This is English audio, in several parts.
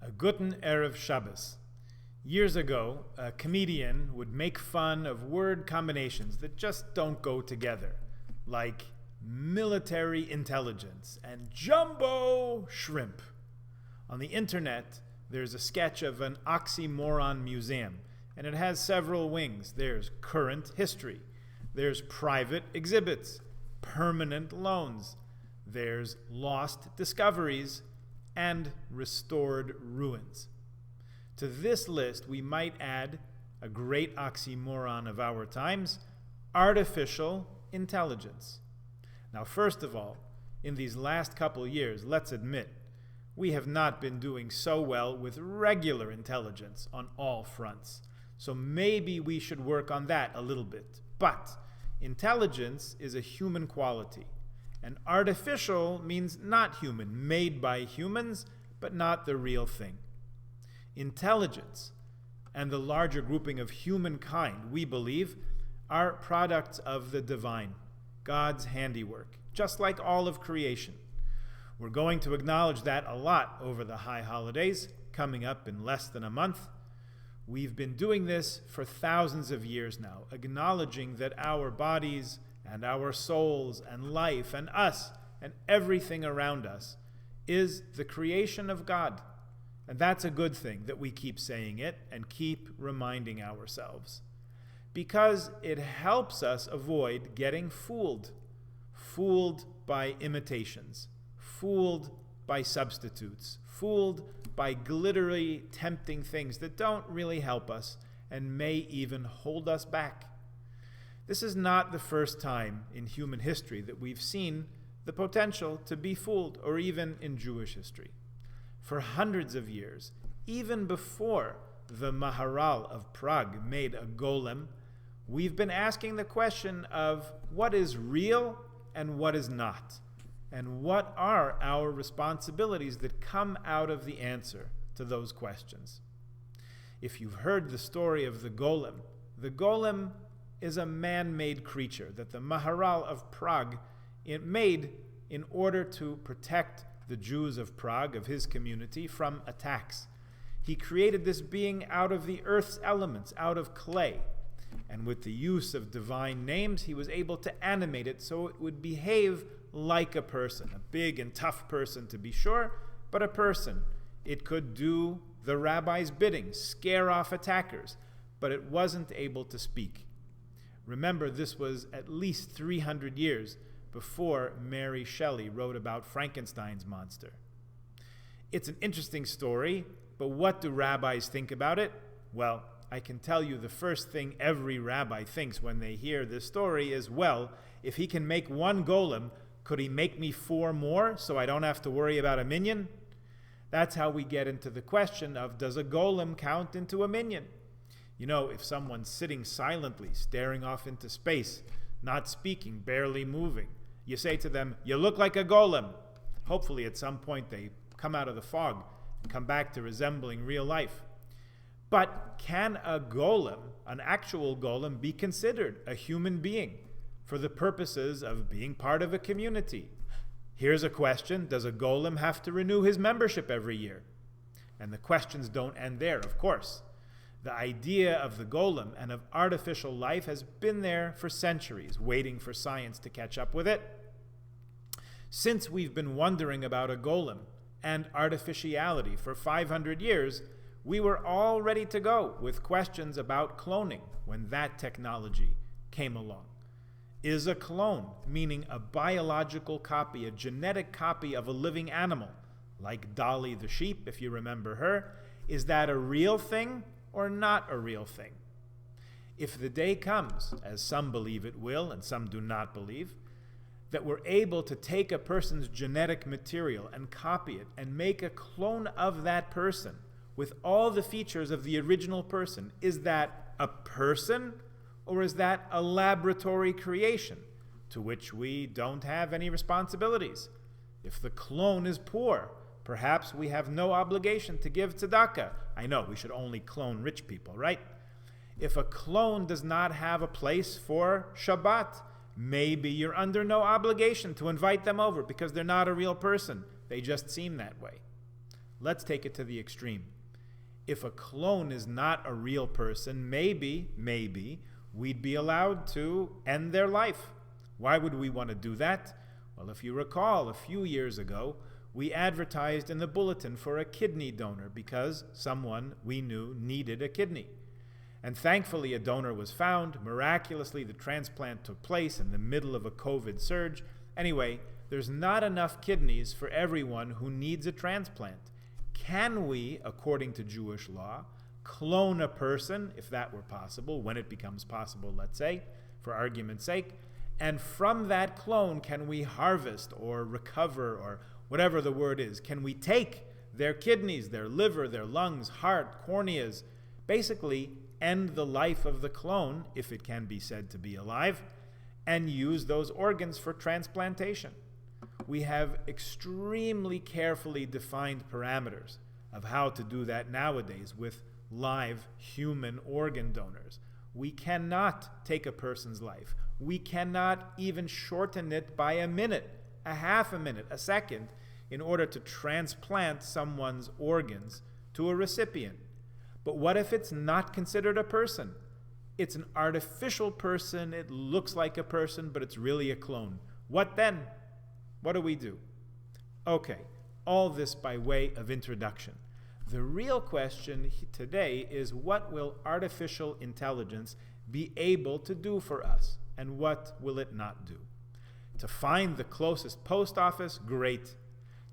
A Guten Erev Shabbos. Years ago, a comedian would make fun of word combinations that just don't go together, like military intelligence and jumbo shrimp. On the internet, there's a sketch of an oxymoron museum, and it has several wings. There's current history, there's private exhibits, permanent loans, there's lost discoveries, and restored ruins. To this list, we might add a great oxymoron of our times, artificial intelligence. Now, first of all, in these last couple years, let's admit, we have not been doing so well with regular intelligence on all fronts. So maybe we should work on that a little bit. But intelligence is a human quality. And artificial means not human, made by humans, but not the real thing. Intelligence and the larger grouping of humankind, we believe, are products of the divine, God's handiwork, just like all of creation. We're going to acknowledge that a lot over the high holidays, coming up in less than a month. We've been doing this for thousands of years now, acknowledging that our bodies and our souls and life and us and everything around us is the creation of God. And that's a good thing that we keep saying it and keep reminding ourselves, because it helps us avoid getting fooled by imitations, fooled by substitutes, fooled by glittery, tempting things that don't really help us and may even hold us back. This is not the first time in human history that we've seen the potential to be fooled, or even in Jewish history. For hundreds of years, even before the Maharal of Prague made a golem, we've been asking the question of what is real and what is not, and what are our responsibilities that come out of the answer to those questions. If you've heard the story of the golem is a man-made creature that the Maharal of Prague made in order to protect the Jews of Prague, of his community, from attacks. He created this being out of the earth's elements, out of clay. And with the use of divine names, he was able to animate it so it would behave like a person, a big and tough person to be sure, but a person. It could do the rabbi's bidding, scare off attackers, but it wasn't able to speak. Remember, this was at least 300 years before Mary Shelley wrote about Frankenstein's monster. It's an interesting story, but what do rabbis think about it? Well, I can tell you the first thing every rabbi thinks when they hear this story is, well, if he can make one golem, could he make me 4 more so I don't have to worry about a minion? That's how we get into the question of, does a golem count into a minion? You know, if someone's sitting silently, staring off into space, not speaking, barely moving, you say to them, you look like a golem. Hopefully at some point they come out of the fog and come back to resembling real life. But can a golem, an actual golem, be considered a human being for the purposes of being part of a community? Here's a question: does a golem have to renew his membership every year? And the questions don't end there, of course. The idea of the golem and of artificial life has been there for centuries, waiting for science to catch up with it. Since we've been wondering about a golem and artificiality for 500 years, we were all ready to go with questions about cloning when that technology came along. Is a clone, meaning a biological copy, a genetic copy of a living animal, like Dolly the sheep, if you remember her, is that a real thing or not a real thing? If the day comes, as some believe it will and some do not believe, that we're able to take a person's genetic material and copy it and make a clone of that person with all the features of the original person, is that a person or is that a laboratory creation to which we don't have any responsibilities? If the clone is poor, perhaps we have no obligation to give tzedakah. I know, we should only clone rich people, right? If a clone does not have a place for Shabbat, maybe you're under no obligation to invite them over because they're not a real person. They just seem that way. let's take it to the extreme. If a clone is not a real person, maybe we'd be allowed to end their life. Why would we want to do that? Well, if you recall, a few years ago, we advertised in the bulletin for a kidney donor because someone we knew needed a kidney. And thankfully, a donor was found. Miraculously, the transplant took place in the middle of a COVID surge. Anyway, there's not enough kidneys for everyone who needs a transplant. Can we, according to Jewish law, clone a person, if that were possible, when it becomes possible, let's say, for argument's sake, and from that clone, can we harvest or recover or whatever the word is? Can we take their kidneys, their liver, their lungs, heart, corneas, basically end the life of the clone, if it can be said to be alive, and use those organs for transplantation? We have extremely carefully defined parameters of how to do that nowadays with live human organ donors. We cannot take a person's life. We cannot even shorten it by a minute, a half a minute, a second, in order to transplant someone's organs to a recipient. But what if it's not considered a person? It's an artificial person, it looks like a person, but it's really a clone. What then? What do we do? Okay, all this by way of introduction. The real question today is, what will artificial intelligence be able to do for us, and what will it not do? To find the closest post office? Great.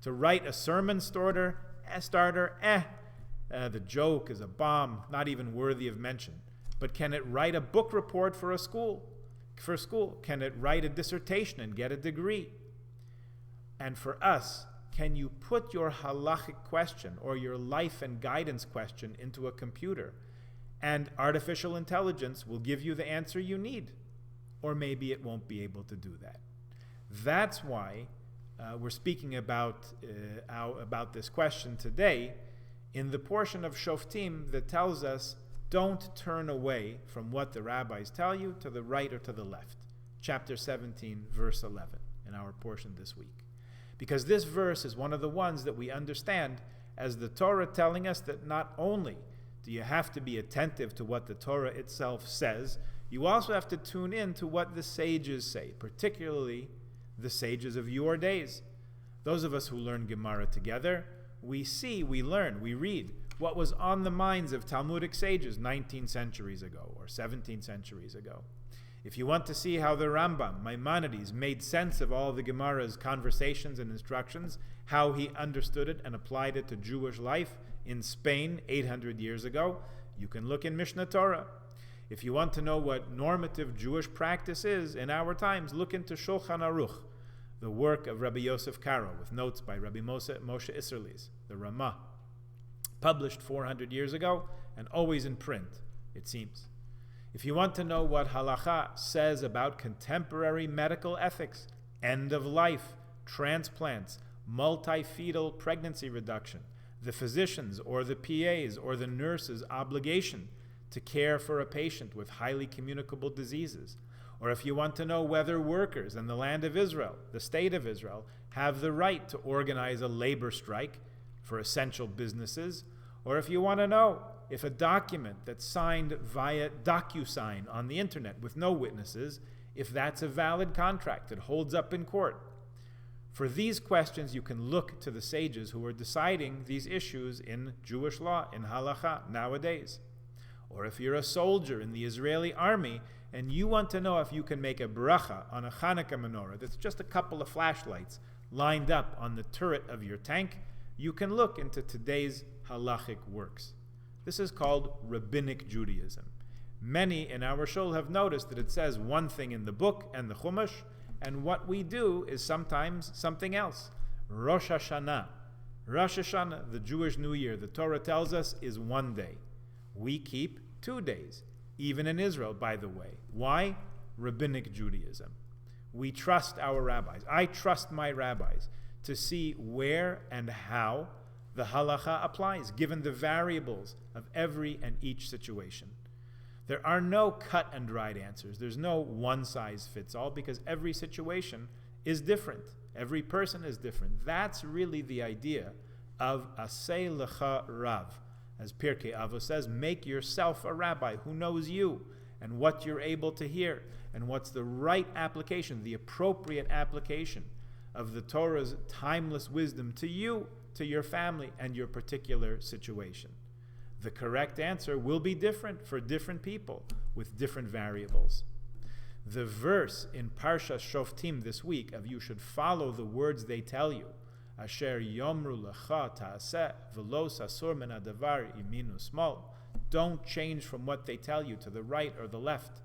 To write a sermon starter? The joke is a bomb, not even worthy of mention. But can it write a book report for school? Can it write a dissertation and get a degree? And for us, can you put your halachic question or your life and guidance question into a computer, and artificial intelligence will give you the answer you need? Or maybe it won't be able to do that. That's why we're speaking about this question today in the portion of Shoftim that tells us, don't turn away from what the rabbis tell you to the right or to the left. Chapter 17, verse 11, in our portion this week. Because this verse is one of the ones that we understand as the Torah telling us that not only do you have to be attentive to what the Torah itself says, you also have to tune in to what the sages say, particularly the sages of your days. Those of us who learn Gemara together, we see, we learn, we read what was on the minds of Talmudic sages 19 centuries ago or 17 centuries ago. If you want to see how the Rambam, Maimonides, made sense of all the Gemara's conversations and instructions, how he understood it and applied it to Jewish life in Spain 800 years ago, you can look in Mishnah Torah. If you want to know what normative Jewish practice is in our times, look into Shulchan Aruch, the work of Rabbi Yosef Karo, with notes by Rabbi Moshe Isserles, the Ramah, published 400 years ago and always in print, it seems. If you want to know what halacha says about contemporary medical ethics, end of life, transplants, multi-fetal pregnancy reduction, the physician's or the PA's or the nurse's obligation to care for a patient with highly communicable diseases, or if you want to know whether workers in the land of Israel, the state of Israel, have the right to organize a labor strike for essential businesses, or if you want to know if a document that's signed via DocuSign on the internet with no witnesses, if that's a valid contract that holds up in court. For these questions, you can look to the sages who are deciding these issues in Jewish law, in halacha, nowadays. Or if you're a soldier in the Israeli army and you want to know if you can make a bracha on a Hanukkah menorah that's just a couple of flashlights lined up on the turret of your tank, you can look into today's halachic works. This is called Rabbinic Judaism. Many in our shul have noticed that it says one thing in the book and the Chumash, and what we do is sometimes something else. Rosh Hashanah. Rosh Hashanah, the Jewish New Year, the Torah tells us, is one day. We keep 2 days, even in Israel, by the way. Why? Rabbinic Judaism. We trust our rabbis. I trust my rabbis to see where and how the halacha applies, given the variables of every and each situation. There are no cut and dried answers. There's no one size fits all, because every situation is different. Every person is different. That's really the idea of Asei Lecha Rav. As Pirkei Avos says, make yourself a rabbi who knows you and what you're able to hear and what's the right application, the appropriate application of the Torah's timeless wisdom to you, to your family, and your particular situation. The correct answer will be different for different people with different variables. The verse in Parsha Shoftim this week of you should follow the words they tell you, Asher yomru lecha ta'aseh v'lo sasur min hadavar yiminu smol. Don't change from what they tell you to the right or the left,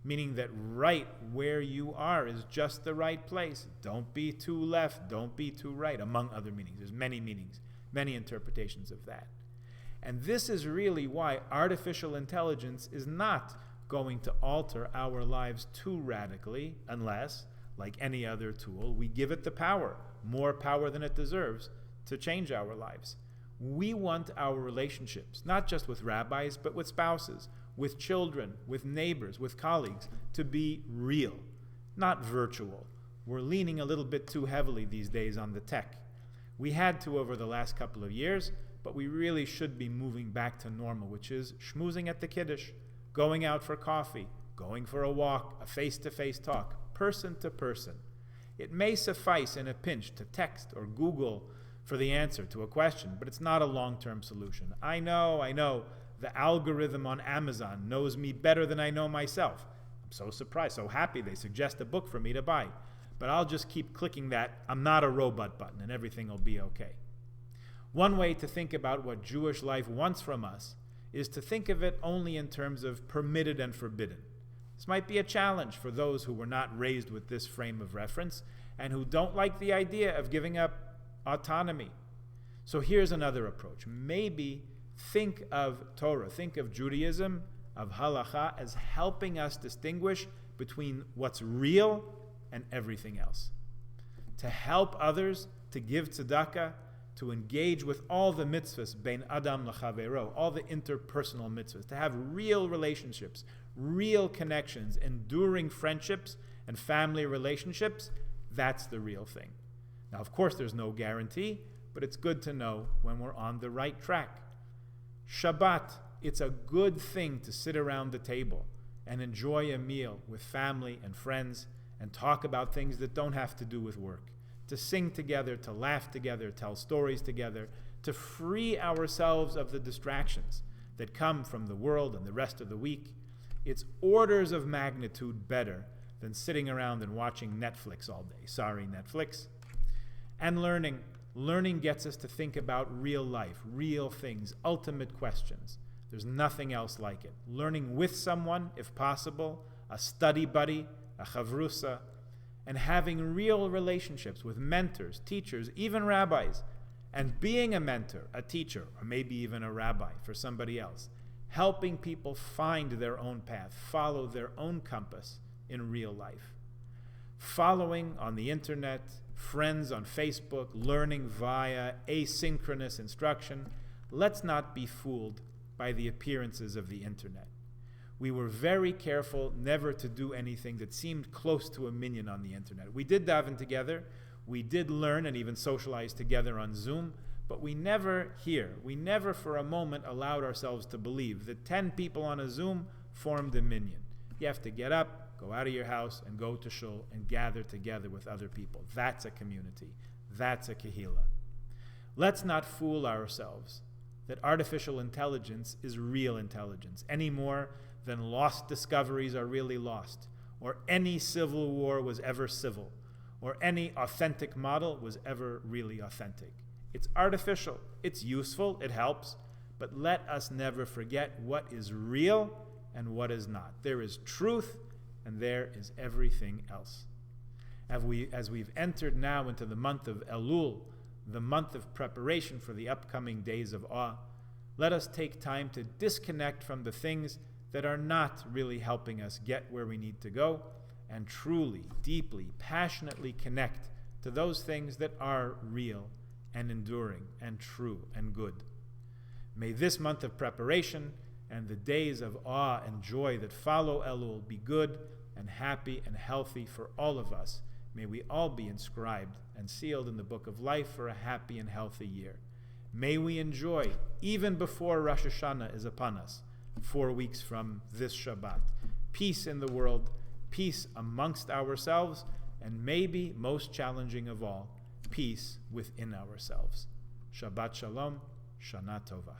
meaning that right where you are is just the right place. Don't be too left, don't be too right, among other meanings. There's many meanings, many interpretations of that. And this is really why artificial intelligence is not going to alter our lives too radically unless, like any other tool, we give it the power, more power than it deserves, to change our lives. We want our relationships, not just with rabbis, but with spouses, with children, with neighbors, with colleagues, to be real, not virtual. We're leaning a little bit too heavily these days on the tech. We had to over the last couple of years, but we really should be moving back to normal, which is schmoozing at the Kiddush, going out for coffee, going for a walk, a face-to-face talk, person to person. It may suffice in a pinch to text or Google for the answer to a question, but it's not a long-term solution. I know, the algorithm on Amazon knows me better than I know myself. I'm so surprised, so happy they suggest a book for me to buy. But I'll just keep clicking that I'm not a robot button and everything will be okay. One way to think about what Jewish life wants from us is to think of it only in terms of permitted and forbidden. This might be a challenge for those who were not raised with this frame of reference and who don't like the idea of giving up autonomy. So here's another approach. Maybe think of Torah, think of Judaism, of halacha, as helping us distinguish between what's real and everything else. To help others, to give tzedakah, to engage with all the mitzvahs, bein adam l'chavero, all the interpersonal mitzvahs, to have real relationships, real connections, enduring friendships and family relationships, that's the real thing. Now, of course, there's no guarantee, but it's good to know when we're on the right track. Shabbat, it's a good thing to sit around the table and enjoy a meal with family and friends and talk about things that don't have to do with work, to sing together, to laugh together, tell stories together, to free ourselves of the distractions that come from the world and the rest of the week. It's orders of magnitude better than sitting around and watching Netflix all day. Sorry, Netflix. And learning. Learning gets us to think about real life, real things, ultimate questions. There's nothing else like it. Learning with someone, if possible, a study buddy, a chavrusa, and having real relationships with mentors, teachers, even rabbis, and being a mentor, a teacher, or maybe even a rabbi for somebody else, helping people find their own path, follow their own compass in real life. Following on the internet, friends on Facebook, learning via asynchronous instruction, let's not be fooled by the appearances of the internet. We were very careful never to do anything that seemed close to a minyan on the internet. We did daven together, we did learn and even socialize together on Zoom, but we never for a moment allowed ourselves to believe that 10 people on a Zoom formed a minyan. You have to get up, go out of your house, and go to shul and gather together with other people. That's a community. That's a kehillah. Let's not fool ourselves that artificial intelligence is real intelligence, any more than lost discoveries are really lost, or any civil war was ever civil, or any authentic model was ever really authentic. It's artificial, it's useful, it helps, but let us never forget what is real and what is not. There is truth, and there is everything else. As we've entered now into the month of Elul, the month of preparation for the upcoming days of awe, let us take time to disconnect from the things that are not really helping us get where we need to go, and truly, deeply, passionately connect to those things that are real and enduring and true and good. May this month of preparation and the days of awe and joy that follow Elul be good and happy and healthy for all of us. May we all be inscribed and sealed in the book of life for a happy and healthy year. may we enjoy, even before Rosh Hashanah is upon us, 4 weeks from this Shabbat, peace in the world, peace amongst ourselves, and maybe most challenging of all, peace within ourselves. Shabbat Shalom, Shana Tova.